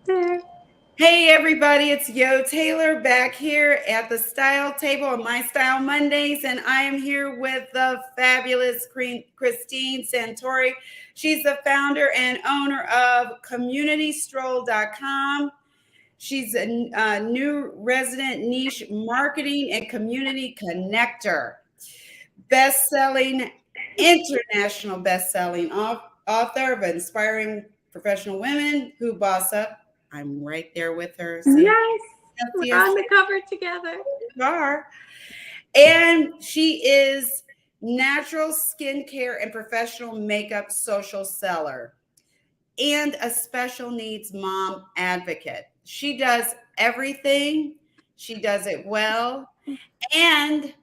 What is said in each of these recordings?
There. Hey everybody, it's Yo Taylor back here at the Style Table on My Style Mondays, and I am here with the fabulous Christine Santori. She's the founder and owner of CommunityStroll.com. She's a new resident niche marketing and community connector, best-selling, international best-selling author of inspiring professional women who boss up. I'm right there with her. Saying, Yes, yes, we're yes, on the cover together. you are. And she is natural skincare and professional makeup social seller and a special needs mom advocate. She does everything. She does it well. And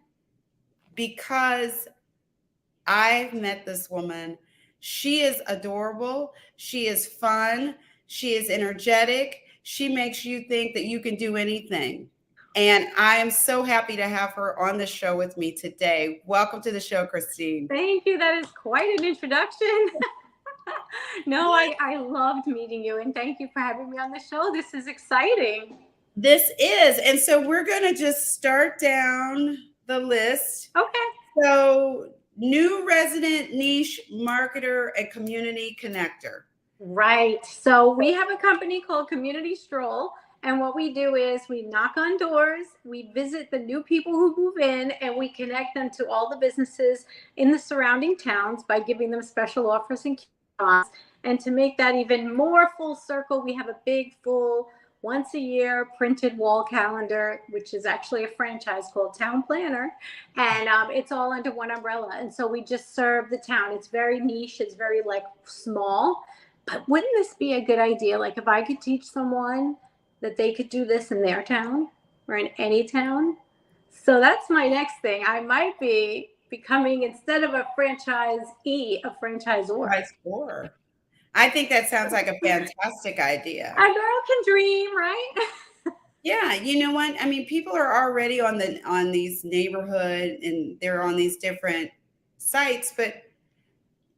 because I've met this woman, she is adorable. She is fun. She is energetic. She makes you think that you can do anything. And I am so happy to have her on the show with me today. Welcome to the show, Christine. Thank you. That is quite an introduction. No, I loved meeting you, and thank you for having me on the show. This is exciting. This is. And so we're going to just start down the list. Okay. So, new resident niche marketer and community connector. Right. So we have a company called Community Stroll. And what we do is we knock on doors, we visit the new people who move in, and we connect them to all the businesses in the surrounding towns by giving them special offers and coupons. And to make that even more full circle, we have a big, full, once a year printed wall calendar, which is actually a franchise called Town Planner. And it's all under one umbrella. And so we just serve the town. It's very niche, it's very like small. But wouldn't this be a good idea? Like if I could teach someone that they could do this in their town or in any town. So that's my next thing. I might be becoming, instead of a franchisee, a franchisor. I think that sounds like a fantastic idea. A girl can dream, right? Yeah, you know what? I mean, people are already on these neighborhood and they're on these different sites, but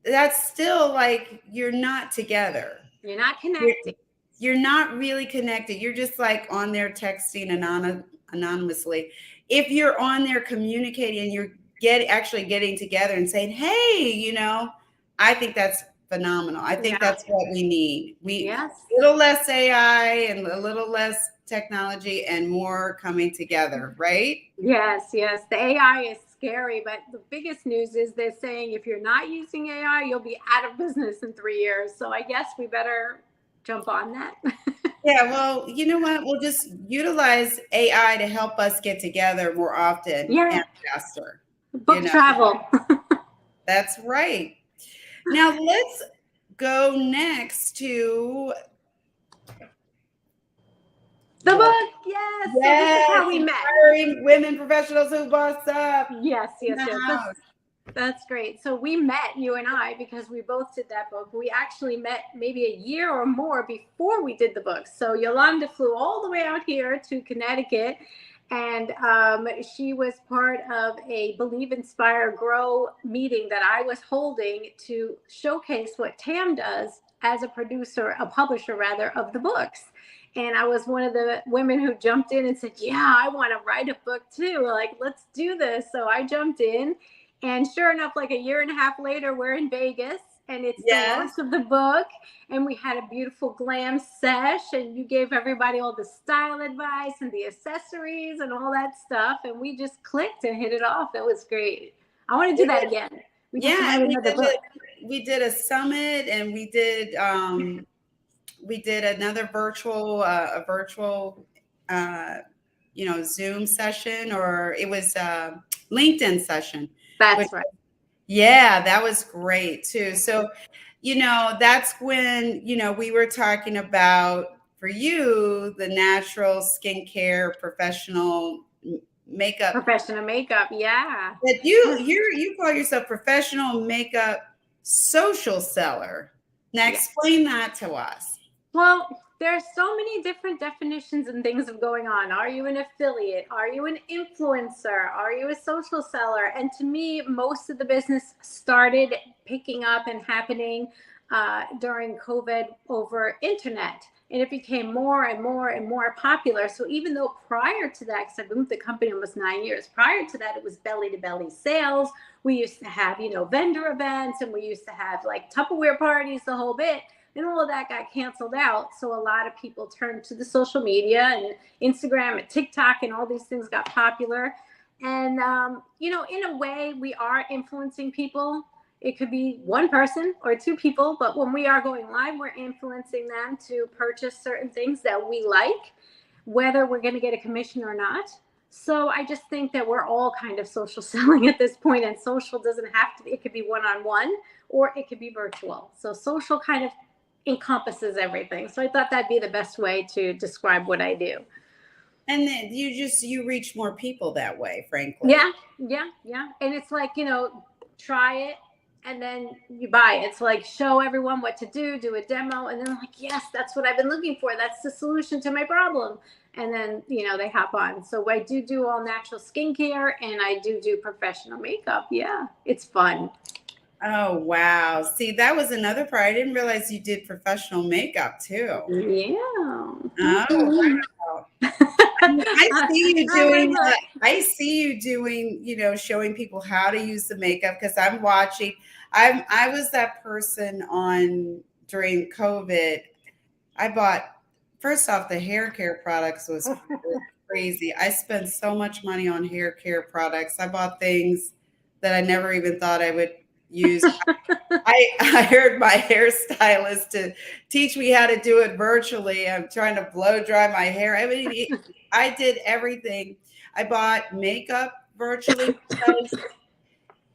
that's still like you're not together. You're not connecting. You're not really connected. You're just like on there texting anonymously. If you're on there communicating and you're actually getting together and saying, "Hey, I think that's phenomenal. I think that's what we need. A little less AI and a little less technology and more coming together, right?" Yes. The AI is scary, but the biggest news is they're saying if you're not using AI, you'll be out of business in 3 years. So I guess we better jump on that. Yeah, well, you know what? We'll just utilize AI to help us get together more often and faster. Book travel. That's right. Now let's go next to the book. Yes. So this is how we met. Inspiring women professionals who boss up. Yes. That's great. So we met, you and I, because we both did that book. We actually met maybe a year or more before we did the book. So Yolanda flew all the way out here to Connecticut, and she was part of a Believe, Inspire, Grow meeting that I was holding to showcase what Tam does as a producer, a publisher rather, of the books. And I was one of the women who jumped in and said, yeah, I want to write a book too. Like, let's do this. So I jumped in. And sure enough, like a year and a half later, we're in Vegas, and it's the launch of the book. And we had a beautiful glam sesh, and you gave everybody all the style advice and the accessories and all that stuff. And we just clicked and hit it off. It was great. I want to do that again. We did a summit, and we did another virtual Zoom session, or it was a LinkedIn session. That's right. Yeah, that was great too. So, that's when, we were talking about, for you, the natural skincare professional makeup. Yeah. But you call yourself professional makeup social seller. Now explain that to us. Well, there are so many different definitions and things of going on. Are you an affiliate? Are you an influencer? Are you a social seller? And to me, most of the business started picking up and happening during COVID over internet. and it became more and more and more popular. So even though prior to that, because I've been with the company almost 9 years, prior to that, it was belly to belly sales. We used to have, vendor events, and we used to have like Tupperware parties, the whole bit. And all of that got canceled out. So a lot of people turned to the social media, and Instagram and TikTok, and all these things got popular. And, in a way, we are influencing people. It could be one person or two people, but when we are going live, we're influencing them to purchase certain things that we like, whether we're going to get a commission or not. So I just think that we're all kind of social selling at this point, and social doesn't have to be, it could be one-on-one or it could be virtual. So social kind of encompasses everything. So I thought that'd be the best way to describe what I do. And then you reach more people that way, frankly. Yeah. And it's like, try it and then you buy it. It's like, show everyone what to do a demo, and then like, yes, that's what I've been looking for. That's the solution to my problem. And then, they hop on. So I do all natural skincare, and I do professional makeup. Yeah, it's fun. Oh, wow. See, that was another part. I didn't realize you did professional makeup too. Yeah. Oh, wow. I see you doing, showing people how to use the makeup, because I'm watching. I was that person during COVID. I bought, first off, the hair care products was crazy. I spent so much money on hair care products. I bought things that I never even thought I would use. I hired my hairstylist to teach me how to do it virtually. I'm trying to blow dry my hair. I mean, I did everything. I bought makeup virtually because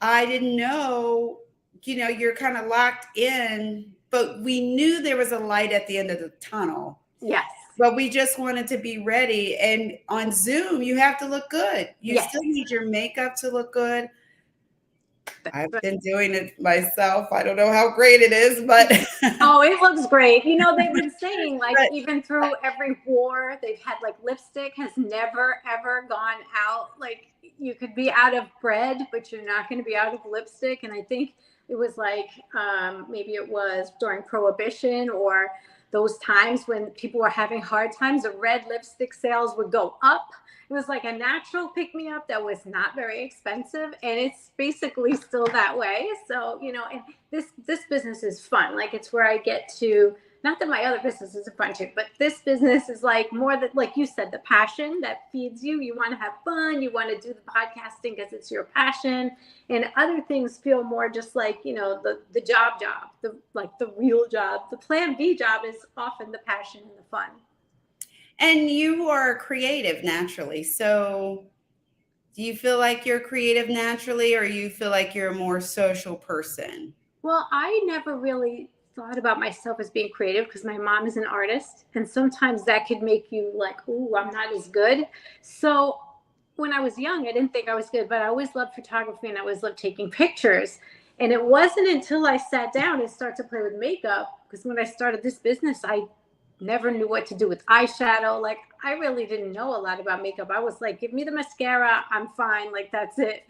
I didn't know, you're kind of locked in, but we knew there was a light at the end of the tunnel. Yes. But we just wanted to be ready. And on Zoom, you have to look good. You still need your makeup to look good. I've been doing it myself. I don't know how great it is, but oh, it looks great. They've been saying like even through every war, they've had like lipstick has never ever gone out. Like you could be out of bread, but you're not going to be out of lipstick. And I think it was like maybe it was during Prohibition or those times when people were having hard times, the red lipstick sales would go up. It was like a natural pick-me-up that was not very expensive, and it's basically still that way. So, and this business is fun. Like it's where I get to, not that my other business isn't fun too, but this business is like more that, like you said, the passion that feeds you. You want to have fun. You want to do the podcasting because it's your passion, and other things feel more just like, the job, the real job. The plan B job is often the passion and the fun. And you are creative naturally. So do you feel like you're creative naturally, or you feel like you're a more social person? Well, I never really thought about myself as being creative because my mom is an artist. And sometimes that could make you like, ooh, I'm not as good. So when I was young, I didn't think I was good, but I always loved photography and I always loved taking pictures. And it wasn't until I sat down and started to play with makeup, because when I started this business, I never knew what to do with eyeshadow. Like I really didn't know a lot about makeup. I was like, give me the mascara, I'm fine. Like that's it.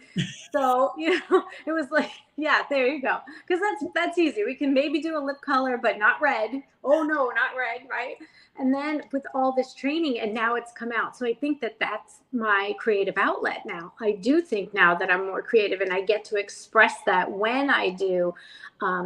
So, it was like, yeah, there you go. Because that's easy. We can maybe do a lip color, but not red. Oh no, not red, right? And then with all this training, and now it's come out. So I think that that's my creative outlet now. I do think now that I'm more creative, and I get to express that when I do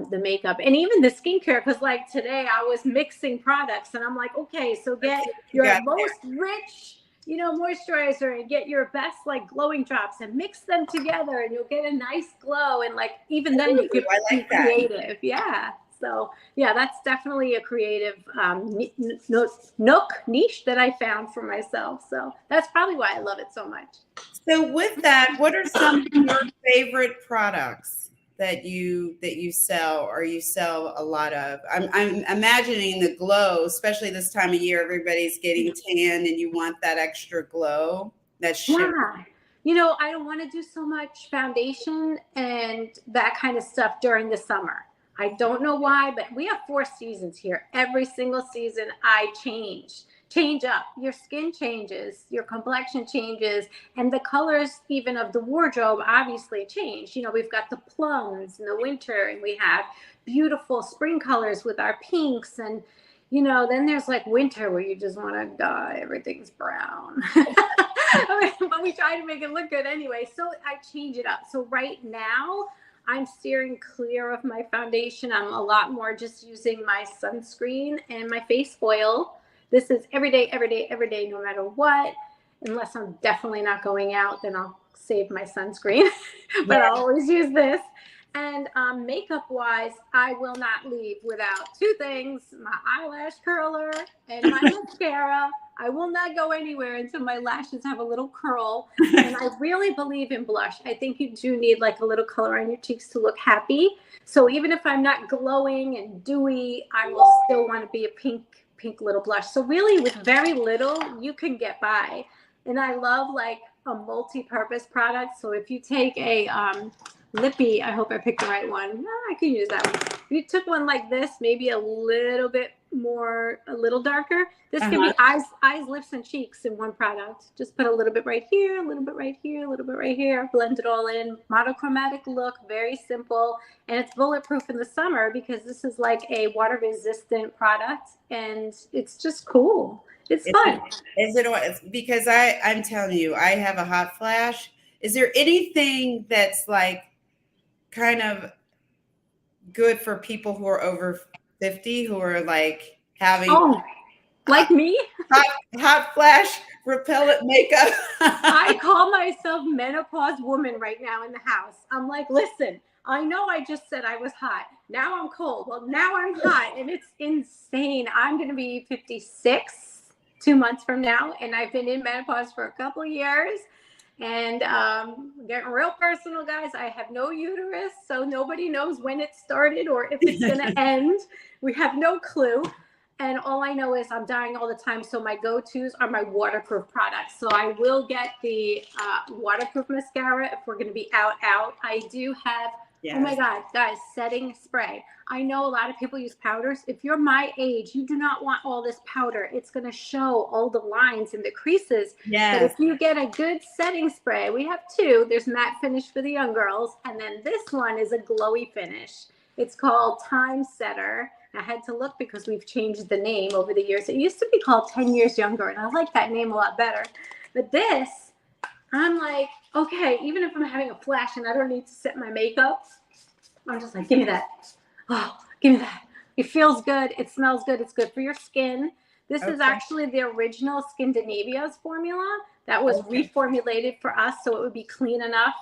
the makeup and even the skincare. Because like today I was mixing products, and I'm like, okay, so get your most rich, moisturizer, and get your best like glowing drops and mix them together, and you'll get a nice glow. And like even then you could be creative. Yeah. So yeah, that's definitely a creative niche that I found for myself. So that's probably why I love it so much. So with that, what are some of your favorite products that you sell, or you sell a lot of? I'm imagining the glow, especially this time of year, everybody's getting tan and you want that extra glow. That's shimmer. Yeah. I don't want to do so much foundation and that kind of stuff during the summer. I don't know why, but we have 4 seasons here. Every single season I change up. Your skin changes, your complexion changes, and the colors even of the wardrobe obviously change. We've got the plums in the winter, and we have beautiful spring colors with our pinks. And, you know, then there's like winter where you just want to dye everything's brown. But we try to make it look good anyway. So I change it up. So right now I'm steering clear of my foundation. I'm a lot more just using my sunscreen and my face oil. This is every day, every day, every day, no matter what. Unless I'm definitely not going out, then I'll save my sunscreen. But I'll always use this. And makeup wise, I will not leave without two things: my eyelash curler and my mascara. I will not go anywhere until my lashes have a little curl. And I really believe in blush. I think you do need like a little color on your cheeks to look happy. So even if I'm not glowing and dewy, I will still want to be a pink little blush. So really with very little, you can get by. And I love like a multi-purpose product. So if you take a lippy, I hope I picked the right one. I can use that one. If you took one like this, maybe a little bit more, a little darker. This can be eyes, lips, and cheeks in one product. Just put a little bit right here, a little bit right here, a little bit right here. Blend it all in. Monochromatic look, very simple. And it's bulletproof in the summer because this is like a water-resistant product. And it's just cool. It's fun. Is it because I'm telling you, I have a hot flash. Is there anything that's like kind of good for people who are over 50 who are like having like me? Hot flash repellent makeup. I call myself menopause woman right now in the house. I'm like, listen, I know I just said I was hot. Now I'm cold. Well, now I'm hot, and it's insane. I'm going to be 56 2 months from now, and I've been in menopause for a couple of years. And getting real personal, guys, I have no uterus, so nobody knows when it started or if it's going to end. We have no clue. And all I know is I'm dying all the time. So my go-tos are my waterproof products. So I will get the waterproof mascara if we're going to be out. I do have, oh my God, guys, setting spray. I know a lot of people use powders. If you're my age, you do not want all this powder. It's going to show all the lines and the creases. But if you get a good setting spray, we have two. There's matte finish for the young girls. And then this one is a glowy finish. It's called Time Setter. I had to look because we've changed the name over the years. It used to be called 10 Years Younger, and I like that name a lot better. But this, I'm like, okay, even if I'm having a flash and I don't need to set my makeup, I'm just like, give me that. Oh, give me that. It feels good. It smells good. It's good for your skin. This is actually the original Skindinavia's formula that was reformulated for us so it would be clean enough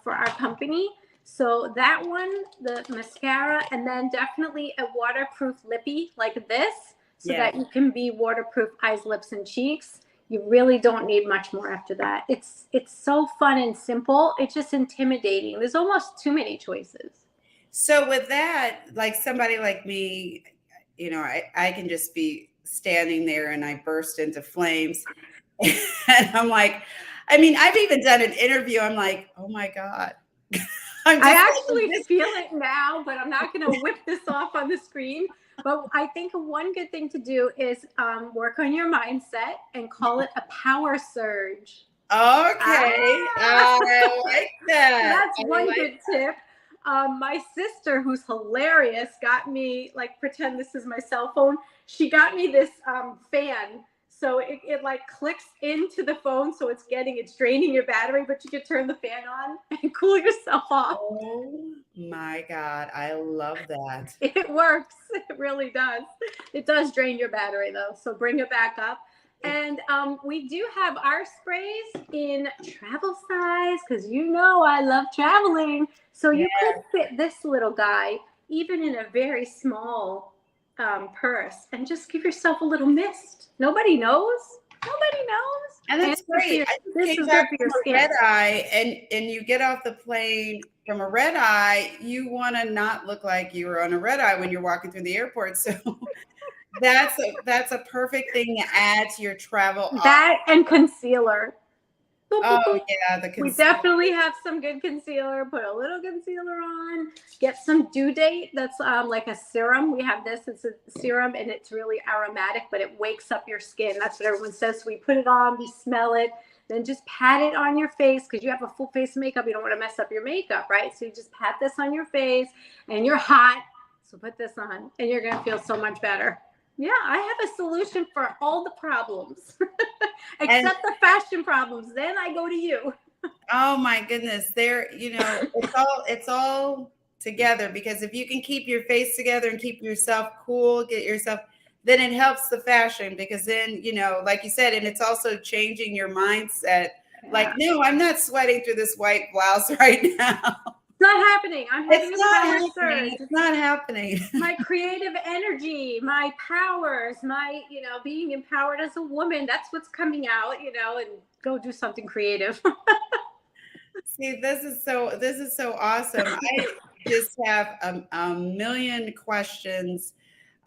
for our company. So that one, the mascara, and then definitely a waterproof lippy like this so that you can be waterproof eyes, lips, and cheeks. You really don't need much more after that. It's so fun and simple. It's just intimidating. There's almost too many choices. So with that, like somebody like me, you know, I can just be standing there and I burst into flames. And I'm like, I mean, I've even done an interview. I'm like, oh my God. I actually feel it now, but I'm not going to whip this off on the screen. But I think one good thing to do is work on your mindset and call it a power surge. Okay. I like that. That's one good tip. My sister, who's hilarious, got me, like, pretend this is my cell phone. She got me this fan. So it like clicks into the phone. So it's draining your battery, but you can turn the fan on and cool yourself off. Oh my God. I love that. It works. It really does. It does drain your battery though. So bring it back up. And we do have our sprays in travel size because you know I love traveling. So you could fit this little guy even in a very small purse and just give yourself a little mist. Nobody knows. And that's great. This is good for your skin. Red eye, and you get off the plane from a red eye, you want to not look like you were on a red eye when you're walking through the airport. So that's a perfect thing to add to your travel. That and concealer. Oh yeah, the concealer. We definitely have some good concealer. Put a little concealer on. Get some Due Date. That's like a serum. We have this. It's a serum, and it's really aromatic, but it wakes up your skin. That's what everyone says. So we put it on. We smell it. Then just pat it on your face because you have a full face of makeup. You don't want to mess up your makeup, right? So you just pat this on your face, and you're hot. So put this on, and you're gonna feel so much better. Yeah, I have a solution for all the problems, And except the fashion problems. Then I go to you. oh my goodness, there, it's all together, because if you can keep your face together and keep yourself cool, get yourself, then it helps the fashion, because then, like you said, and it's also changing your mindset. Like, Yeah. no, I'm not sweating through this white blouse right now. It's not happening. I'm having It's a not power happening. surge. It's not happening. My creative energy, my powers, my, being empowered as a woman. That's what's coming out, and go do something creative. See, this is so awesome. I just have a million questions.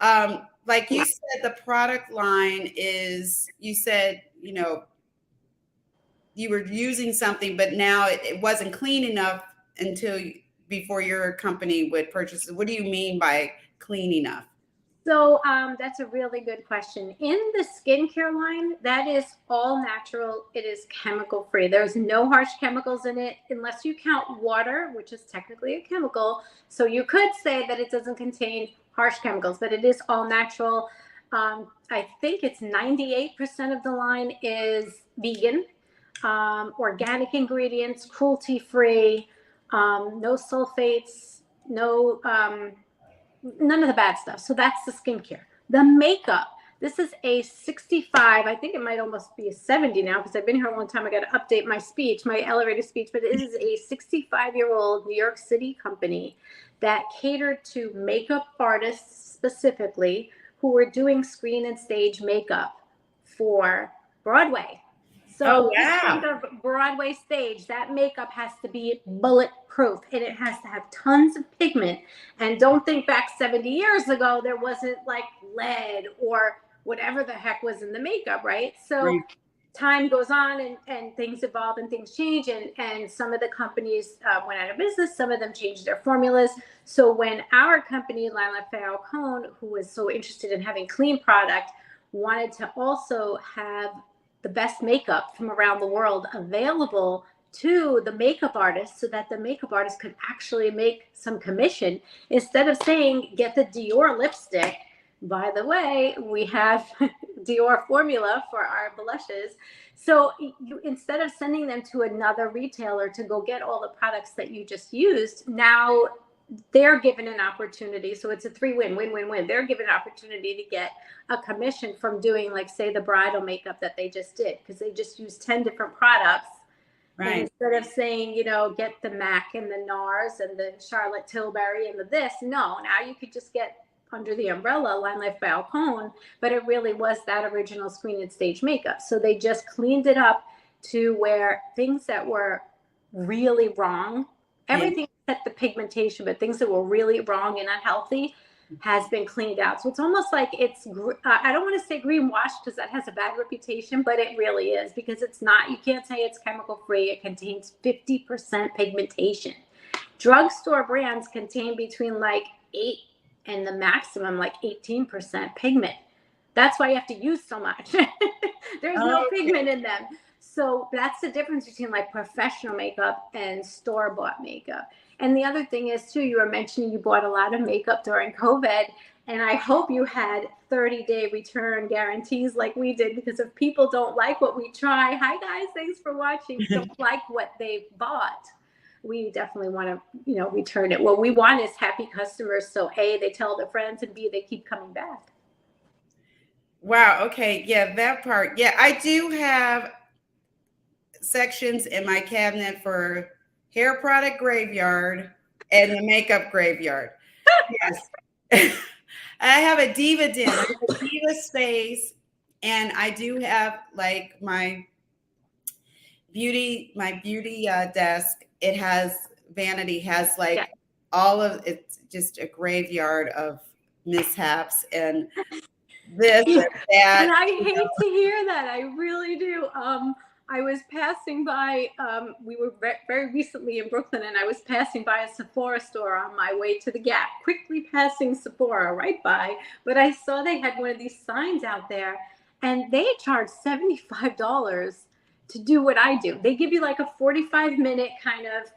Like you said, the product line is, you said, you were using something, but now it wasn't clean enough until before your company would purchase it. What do you mean by clean enough? So that's a really good question. In the skincare line, that is all natural. It is chemical free. There's no harsh chemicals in it, unless you count water, which is technically a chemical. So you could say that it doesn't contain harsh chemicals, but it is all natural. I think it's 98% of the line is vegan, organic ingredients, cruelty free, no sulfates, no. None of the bad stuff. So that's the skincare. The makeup. This is a 65. I think it might almost be a 70 now, because I've been here a long time. I got to update my speech, my elevator speech. But it is a 65-year-old New York City company that catered to makeup artists specifically, who were doing screen and stage makeup for Broadway. Oh, So just think wow. of Broadway stage. That makeup has to be bulletproof, and it has to have tons of pigment. And don't think back 70 years ago, there wasn't like lead or whatever the heck was in the makeup, right? So Right. time goes on, and things evolve and things change. And some of the companies went out of business. Some of them changed their formulas. So when our company, Lila Falcone, who was so interested in having clean product, wanted to also have the best makeup from around the world available to the makeup artists, so that the makeup artist could actually make some commission, instead of saying, get the Dior lipstick. By the way, we have Dior formula for our blushes. So instead of sending them to another retailer to go get all the products that you just used, now they're given an opportunity. So it's a win-win-win. They're given an opportunity to get a commission from doing, like, say, the bridal makeup that they just did, because they just used 10 different products. And Right. instead of saying, get the MAC and the NARS and the Charlotte Tilbury and the this, no, now you could just get under the umbrella Limelight Falcone, but it really was that original screen and stage makeup. So they just cleaned it up to where things that were really wrong, Yeah. everything except the pigmentation, but things that were really wrong and unhealthy has been cleaned out. So it's almost like it's, I don't want to say greenwash, because that has a bad reputation, but it really is, because it's not. You can't say it's chemical free. It contains 50% pigmentation. Drugstore brands contain between like 8 and the maximum like 18% pigment. That's why you have to use so much. There's no Okay. pigment in them. So that's the difference between like professional makeup and store-bought makeup. And the other thing is too, you were mentioning you bought a lot of makeup during COVID, and I hope you had 30-day return guarantees like we did, because if people don't like what we try, hi guys, thanks for watching, don't like what they bought, we definitely want to, return it. What we want is happy customers. So A, they tell their friends, and B, they keep coming back. Wow. Okay. Yeah, that part. Yeah, I do have sections in my cabinet for hair product graveyard and the makeup graveyard. Yes. I have a diva den, I have a diva space, and I do have like my beauty desk. It has vanity, has like all of it's just a graveyard of mishaps and this and that. And I hate to hear that. I really do. I was passing by, we were very recently in Brooklyn, and I was passing by a Sephora store on my way to the Gap, quickly passing Sephora right by. But I saw they had one of these signs out there, and they charge $75 to do what I do. They give you like a 45-minute kind of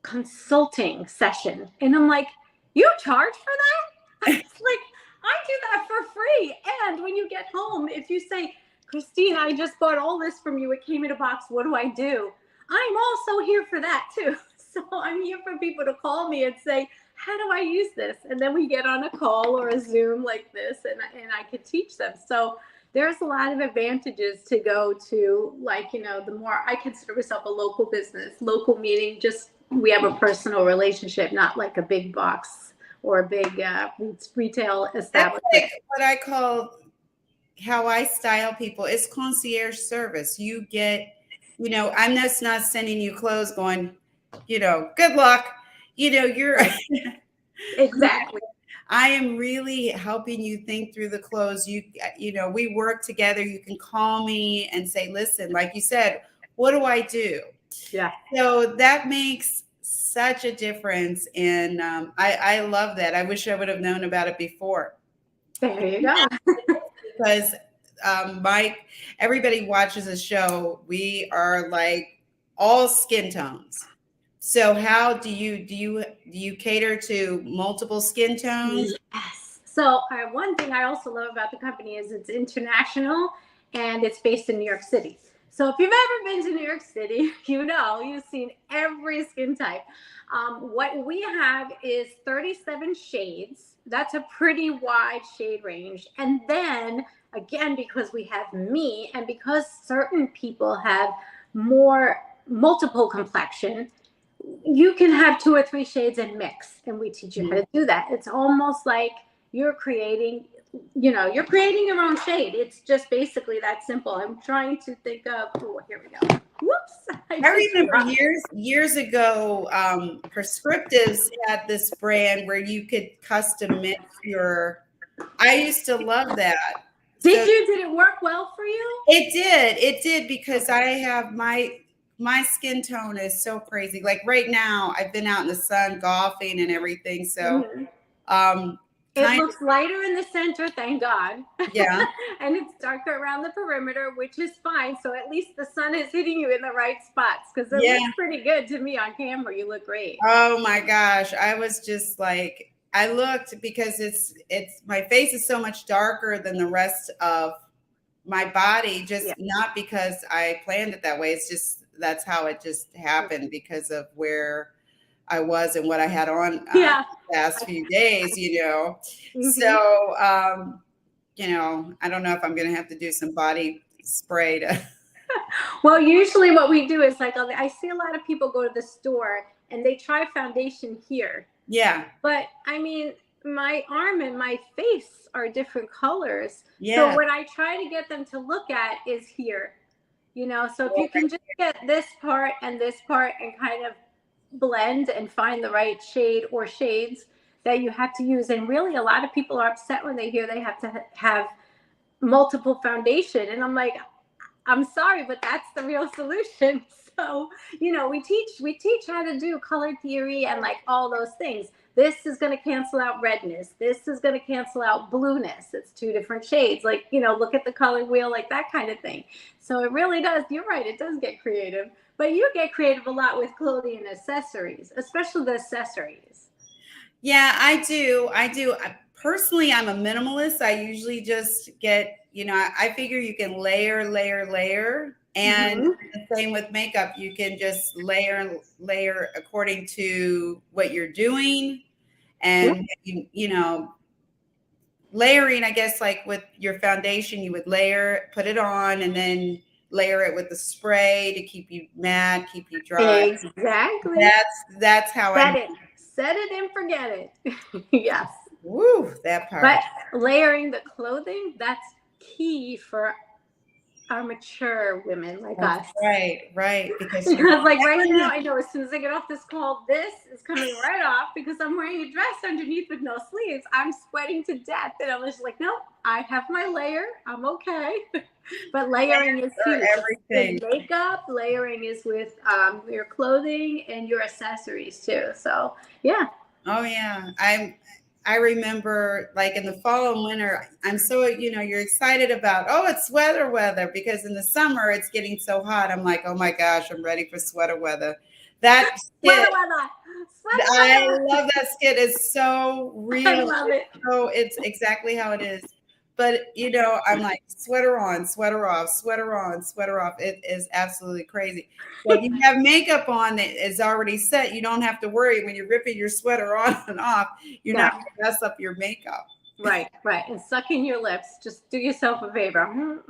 consulting session. And I'm like, you charge for that? It's like, I do that for free. And when you get home, if you say, Christine, I just bought all this from you, it came in a box, what do I do? I'm also here for that too. So I'm here for people to call me and say, how do I use this? And then we get on a call or a Zoom like this, and I could teach them. So there's a lot of advantages to go to, like, the more I consider myself a local business, local meaning just we have a personal relationship, not like a big box or a big retail establishment. That's like what I call, how I style people is concierge service. You get, I'm just not sending you clothes going, good luck. You're exactly. I am really helping you think through the clothes. We work together. You can call me and say, listen, like you said, what do I do? Yeah. So that makes such a difference. And I love that. I wish I would have known about it before. There you go. Because everybody watches the show. We are like all skin tones. So how do you cater to multiple skin tones? Yes. So one thing I also love about the company is it's international and it's based in New York City. So if you've ever been to New York City, you've seen every skin type. What we have is 37 shades. That's a pretty wide shade range. And then again, because we have me and because certain people have multiple complexion, you can have 2 or 3 shades and mix, and we teach you how to do that. It's almost like you're creating your own shade. It's just basically that simple. I'm trying to think of, here we go. Whoops. I remember years ago, Prescriptives had this brand where you could custom mix I used to love that. Did it work well for you? It did because I have my skin tone is so crazy. Like right now, I've been out in the sun golfing and everything. So it looks lighter in the center, thank God. Yeah. And it's darker around the perimeter, which is fine. So at least the sun is hitting you in the right spots, because it looks pretty good to me on camera. You look great. Oh my gosh. I was just like, I looked because it's my face is so much darker than the rest of my body, just not because I planned it that way. It's just, that's how it just happened because of where I was and what I had on the last few days, So, I don't know if I'm going to have to do some body spray to. Well, usually what we do is like, I see a lot of people go to the store and they try foundation here. Yeah. But I mean, my arm and my face are different colors. Yeah. So what I try to get them to look at is here, so if you can just get this part and kind of blend and find the right shade or shades that you have to use. And really a lot of people are upset when they hear they have to have multiple foundation. And I'm like, I'm sorry, but that's the real solution. So, we teach how to do color theory and like all those things. This is going to cancel out redness. This is going to cancel out blueness. It's 2 different shades. Like, look at the color wheel, like that kind of thing. So it really does. You're right. It does get creative, but you get creative a lot with clothing and accessories, especially the accessories. Yeah, I do. Personally, I'm a minimalist. I usually just get, I figure you can layer. And the same with makeup. You can just layer according to what you're doing. And, layering, I guess, like with your foundation, you would put it on and then layer it with the spray to keep you matte, keep you dry. Exactly. That's how Set it and forget it. Yes. Woo, that part. But layering the clothing, that's key for our mature women like us. Right. Because like right now, I know as soon as I get off this call, this is coming right off because I'm wearing a dress underneath with no sleeves. I'm sweating to death. And I'm just like, no, I have my layer. I'm okay. But layering is huge. Everything. With makeup, layering is with your clothing and your accessories too. So, yeah. Oh, yeah. I remember like in the fall and winter, I'm so, you're excited about, it's weather because in the summer it's getting so hot. I'm like, oh my gosh, I'm ready for sweater weather. That Sweater skit, weather. Sweater I weather. love that skit. It's so I real. love it. So it's exactly how it is. But I'm like, sweater on, sweater off, sweater on, sweater off. It is absolutely crazy. So if you have makeup on that is already set, you don't have to worry when you're ripping your sweater on and off. You're Yeah. not going to mess up your makeup. Right. And sucking your lips. Just do yourself a favor.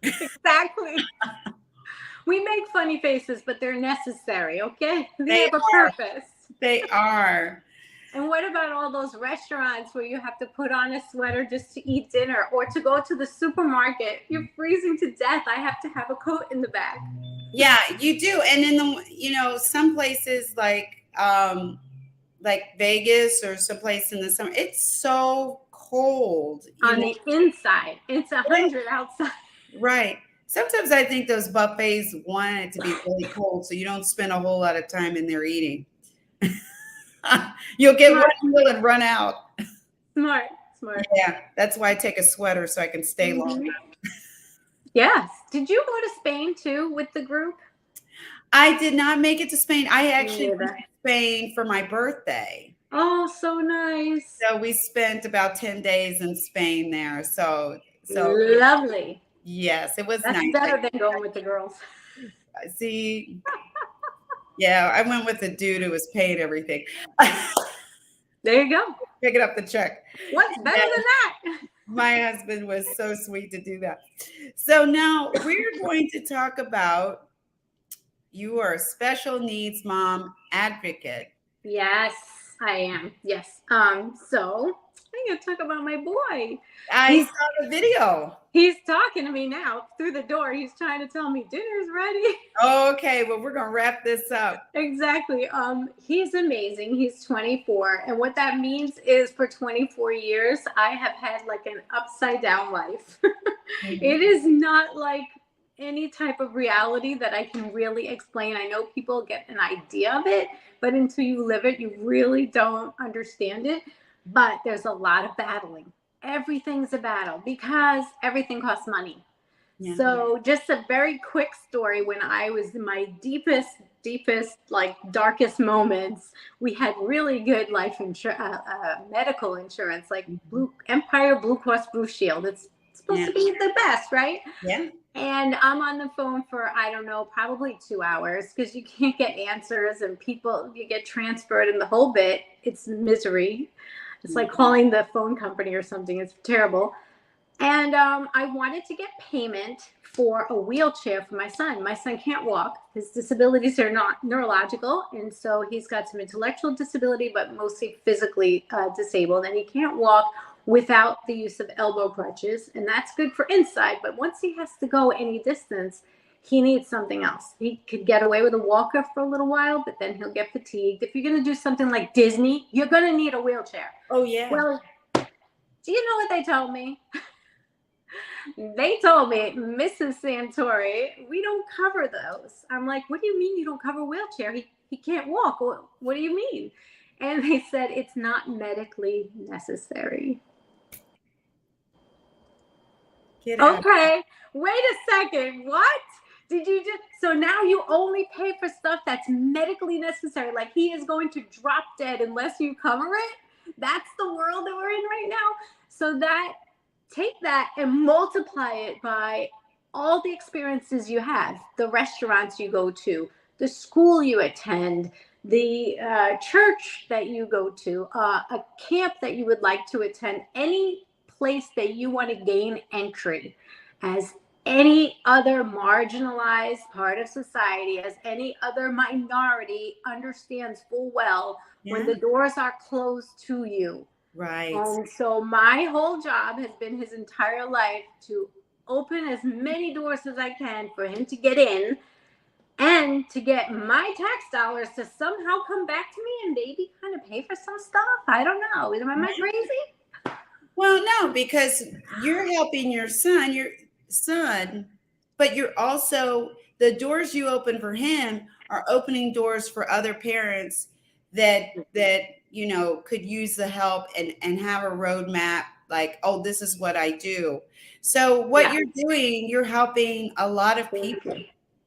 Exactly. We make funny faces, but they're necessary, okay? They They have a are. purpose. They are. And what about all those restaurants where you have to put on a sweater just to eat dinner or to go to the supermarket? You're freezing to death. I have to have a coat in the back. Yeah, you do. And in some places like Vegas or someplace in the summer, it's so cold. On the inside, it's 100 outside. Right. Sometimes I think those buffets want it to be really cold so you don't spend a whole lot of time in there eating. You'll get one meal and run out. Smart. Yeah, that's why I take a sweater so I can stay longer. Yes. Did you go to Spain too with the group? I did not make it to Spain. I actually went to Spain for my birthday. Oh, so nice. So we spent about 10 days in Spain there. So lovely. Yes, it was That's nice. better than going with the girls. See, yeah, I went with a dude who was paying everything. There you go. Picking up the check. What's better than that? My husband was so sweet to do that. So now we're going to talk about, you are a special needs mom advocate. Yes, I am. Yes. So I'm going to talk about my boy. I saw the video. He's talking to me now through the door. He's trying to tell me dinner's ready. Okay, well, we're going to wrap this up. Exactly. He's amazing. He's 24. And what that means is for 24 years, I have had like an upside down life. Mm-hmm. It is not like any type of reality that I can really explain. I know people get an idea of it, but until you live it, you really don't understand it. But there's a lot of battling. Everything's a battle because everything costs money. Yeah. So just a very quick story. When I was in my deepest, like darkest moments, we had really good life medical insurance, like Empire Blue Cross Blue Shield. It's supposed to be the best, right? Yeah. And I'm on the phone for, I don't know, probably 2 hours because you can't get answers and you get transferred and the whole bit. It's misery. It's like calling the phone company or something. It's terrible. And I wanted to get payment for a wheelchair for my son. My son can't walk. His disabilities are not neurological. And so he's got some intellectual disability, but mostly physically disabled. And he can't walk without the use of elbow crutches. And that's good for inside. But once he has to go any distance, he needs something else. He could get away with a walker for a little while, but then he'll get fatigued. If you're going to do something like Disney, you're going to need a wheelchair. Oh, yeah. Well, do you know what they told me? They told me, Mrs. Santori, we don't cover those. I'm like, what do you mean you don't cover a wheelchair? He can't walk. What do you mean? And they said it's not medically necessary. Okay, wait a second. What? Did you just, so now you only pay for stuff that's medically necessary. Like he is going to drop dead unless you cover it. That's the world that we're in right now. So take that and multiply it by all the experiences you have, the restaurants you go to, the school you attend, the church that you go to, a camp that you would like to attend, any place that you want to gain entry as any other marginalized part of society, as any other minority understands full well when the doors are closed to you. Right. And so my whole job has been his entire life to open as many doors as I can for him to get in and to get my tax dollars to somehow come back to me and maybe kind of pay for some stuff. I don't know. Am I crazy? Well, no, because you're helping your son, but you're also, the doors you open for him are opening doors for other parents that could use the help and have a roadmap like, oh, this is what I do. So what you're doing, you're helping a lot of people.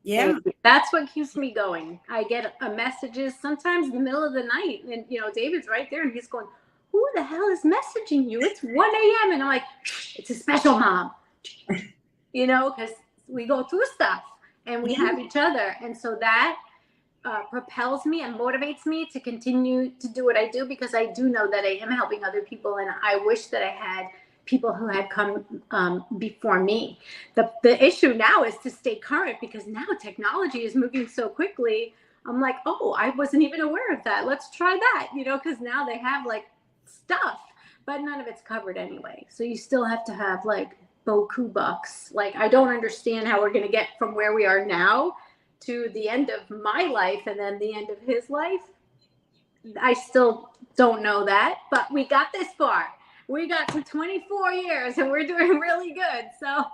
Yeah. And that's what keeps me going. I get messages sometimes in the middle of the night, and David's right there, and he's going, "Who the hell is messaging you? It's 1 a.m." And I'm like, "It's a special mom," because we go through stuff and we have each other, and so that propels me and motivates me to continue to do what I do, because I do know that I am helping other people, and I wish that I had people who had come before me. The issue now is to stay current, because now technology is moving so quickly. I'm like, oh, I wasn't even aware of that. Let's try that, because now they have like stuff, but none of it's covered anyway. So you still have to have like Boku bucks. Like, I don't understand how we're going to get from where we are now to the end of my life and then the end of his life. I still don't know that, but we got this far. We got to 24 years and we're doing really good. So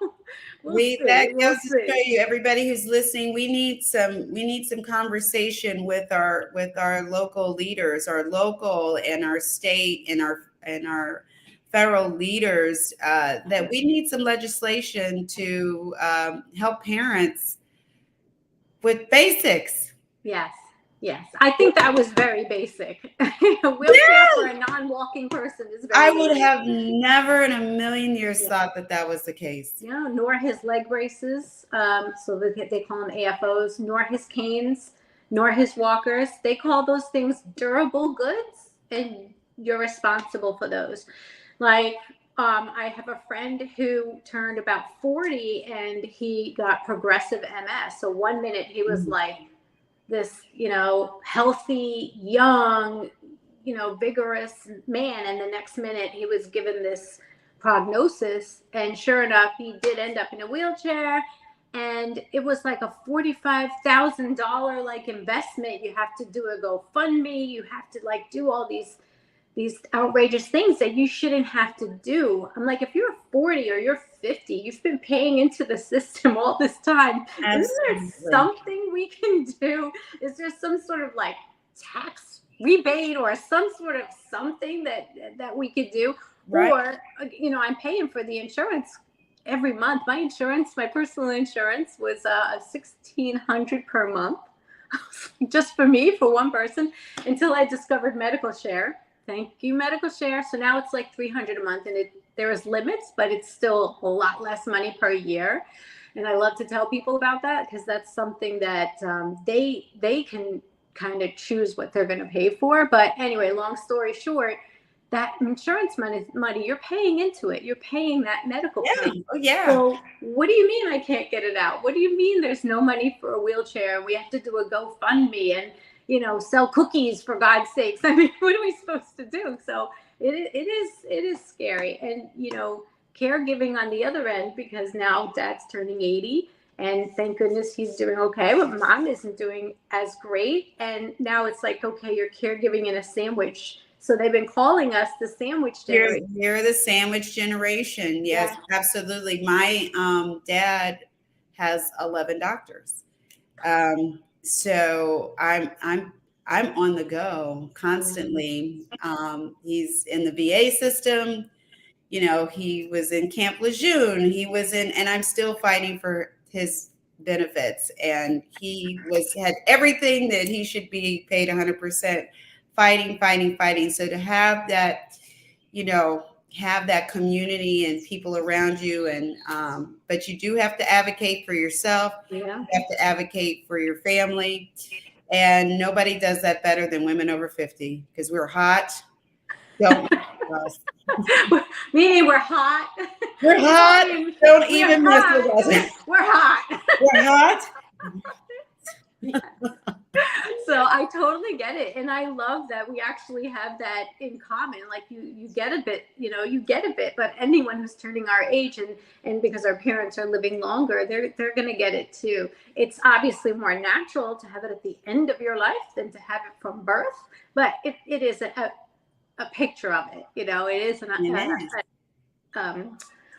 That goes to show you, everybody who's listening, we need some conversation with our local leaders, our local and our state and our federal leaders, that we need some legislation to help parents with basics. Yes. I think that was very basic. A wheelchair for a non-walking person is very I would have never in a million years thought that was the case. Yeah, nor his leg braces. So they call them AFOs, nor his canes, nor his walkers. They call those things durable goods, and you're responsible for those. Like, I have a friend who turned about 40 and he got progressive MS. So 1 minute he was like this, healthy, young, vigorous man. And the next minute he was given this prognosis. And sure enough, he did end up in a wheelchair. And it was like a $45,000 like investment. You have to do a GoFundMe. You have to like do all these outrageous things that you shouldn't have to do. I'm like, if you're 40 or you're 50, you've been paying into the system all this time. Absolutely. Isn't there something we can do? Is there some sort of like tax rebate or some sort of something that we could do? Right. Or, I'm paying for the insurance every month. My personal insurance was $1,600 per month just for me, for one person, until I discovered Medical Share. Thank you, Medical Share. So now it's like $300 a month, and there is limits, but it's still a lot less money per year. And I love to tell people about that, because that's something that they can kind of choose what they're going to pay for. But anyway, long story short, that insurance money, you're paying into it. You're paying that medical claim. Oh, yeah. So what do you mean I can't get it out? What do you mean there's no money for a wheelchair? We have to do a GoFundMe and sell cookies, for God's sakes. I mean, what are we supposed to do? So it is scary. And, caregiving on the other end, because now dad's turning 80 and thank goodness he's doing okay, but mom isn't doing as great. And now it's like, okay, you're caregiving in a sandwich. So they've been calling us the sandwich generation. You're the sandwich generation. Yes, yeah. Absolutely. My dad has 11 doctors. So I'm on the go constantly. He's in the VA system. He was in Camp Lejeune. And I'm still fighting for his benefits. And he had everything that he should be paid 100%, fighting. So to have that, have that community and people around you, and but you do have to advocate for yourself. Yeah. You have to advocate for your family, and nobody does that better than women over 50, because we're hot. Don't us. Meaning we're hot. We're hot. Don't even mess with us. We're hot. We're hot. Yeah. So I totally get it. And I love that we actually have that in common. Like you get a bit, but anyone who's turning our age and because our parents are living longer, they're going to get it too. It's obviously more natural to have it at the end of your life than to have it from birth, but it is a picture of it. It is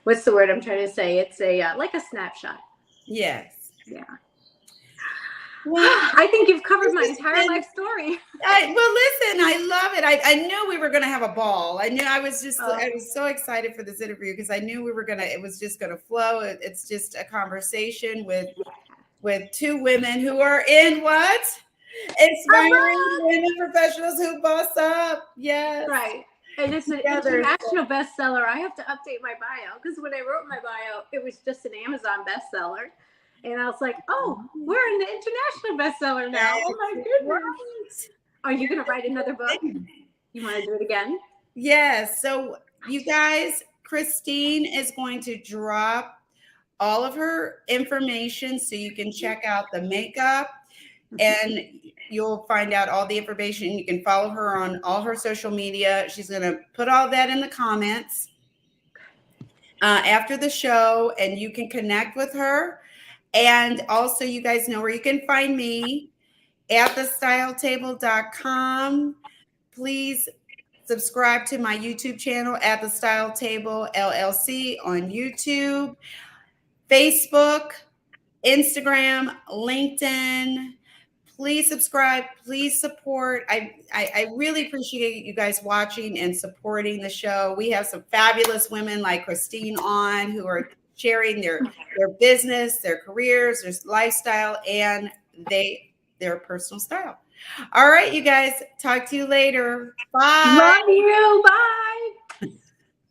what's the word I'm trying to say? It's like a snapshot. Yes. Yeah. Well, I think you've covered my entire life story. Listen, I love it. I knew we were going to have a ball. I was so excited for this interview, because I knew it was just going to flow. It's just a conversation with with two women who are in what? Inspiring women professionals who boss up. Yes. Right. And it's an international bestseller. I have to update my bio because when I wrote my bio, it was just an Amazon bestseller. And I was like, oh, we're in the international bestseller now. Oh my goodness. Right. Are you going to write another book? You want to do it again? Yes. So you guys, Christine is going to drop all of her information so you can check out the makeup and you'll find out all the information. You can follow her on all her social media. She's going to put all that in the comments after the show, and you can connect with her. And also, you guys know where you can find me at thestyletable.com. Please subscribe to my YouTube channel at The Style Table LLC on YouTube, Facebook, Instagram, LinkedIn. Please subscribe. Please support. I really appreciate you guys watching and supporting the show. We have some fabulous women like Christine on who are sharing their business, their careers, their lifestyle, and their personal style. All right, you guys. Talk to you later. Bye. Love you. Bye.